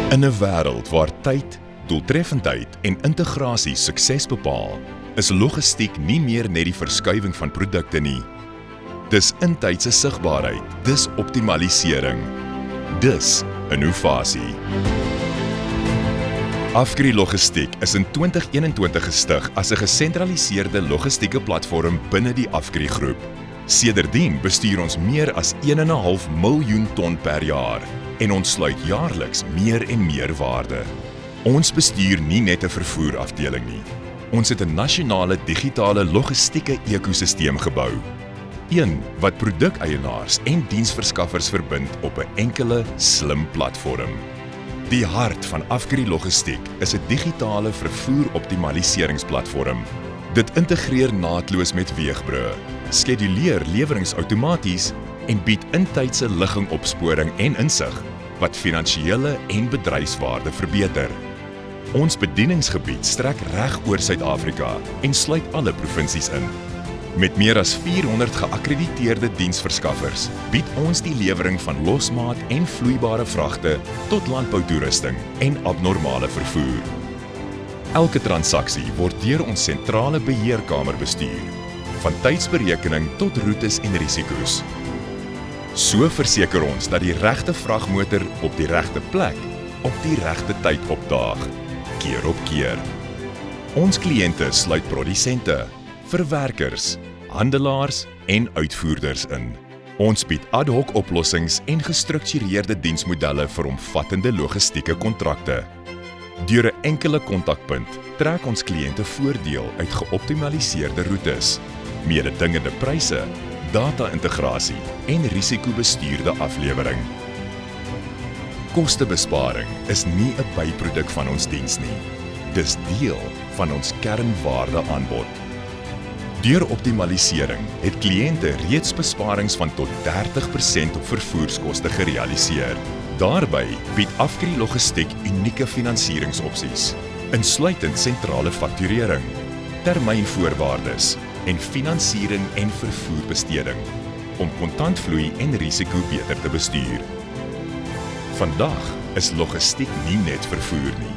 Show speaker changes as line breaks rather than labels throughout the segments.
In 'n wêreld waar tyd, doeltreffendheid en integrasie sukses bepaal, is logistiek nie meer net die verskuiwing van produkte nie. Dis intydse sigbaarheid, dis optimalisering, dis innovasie. Afgri Logistiek is in 2021 gestig as 'n gesentraliseerde logistieke platform binne die Afgri groep. Sedertdien bestuur ons meer as 1,5 miljoen ton per jaar en ons sluit jaarliks meer en meer waarde. Ons bestuur nie net 'n vervoerafdeling nie. Ons het 'n nasionale digitale logistieke ekosisteem gebou. Een wat produkeienaars en diensverskaffers verbind op 'n enkele slim platform. Die hart van Afgri Logistiek is 'n digitale vervoer-optimaliseringsplatform. Dit integreer naadloos met weegbrûe, skeduleer leweringe outomaties en bied intydse liggingopsporing en insig wat finansiële en bedryfswaarde verbeter. Ons bedieningsgebied strek reg oor Suid-Afrika en sluit alle provinsies in. Met meer as 400 geakkrediteerde diensverskaffers bied ons die lewering van losmaat en vloeibare vragte tot landboutoerusting en abnormale vervoer. Elke transaksie word deur ons sentrale beheerkamer bestuur, van tydsberekening tot roetes en risiko's. So verseker ons dat die regte vragmotor op die regte plek op die regte tyd opdaag, keer op keer. Ons kliënte sluit produsente, verwerkers, handelaars en uitvoerders in. Ons bied ad hoc oplossings en gestruktureerde diensmodelle vir omvattende logistieke kontrakte. Deur 'n enkele kontakpunt trek ons kliënte voordeel uit geoptimaliseerde roetes, mededingende pryse, data-integrasie en risikobestuurde aflewering. Kostebesparing is nie 'n byproduk van ons diens nie. Dis deel van ons kernwaardeaanbod. Deur optimalisering het kliënte reeds besparings van tot 30% op vervoerskoste gerealiseer. Daarby bied Afgri Logistiek unieke finansieringsopsies, insluitend sentrale fakturering, termynvoorwaardes en finansiering en vervoerbesteding om kontantvloei en risiko beter te bestuur. Vandag is logistiek nie net vervoer nie.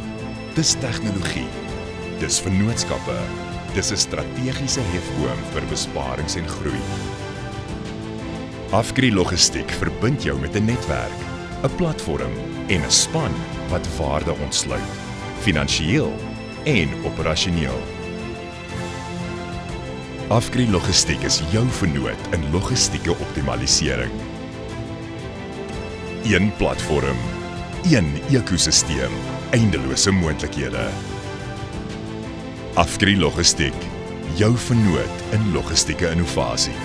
Dis tegnologie, dis vennootskappe, dis 'n strategiese hefboom vir besparings en groei. Afgri Logistiek verbind jou met 'n netwerk, 'n platform en 'n span wat waarde ontsluit, finansiëel en operasioneel. Afgri Logistiek is jou vennoot in logistieke optimalisering. Een platform, een ekosisteem, eindelose moontlikhede. Afgri Logistiek, jou vennoot in logistieke innovasie.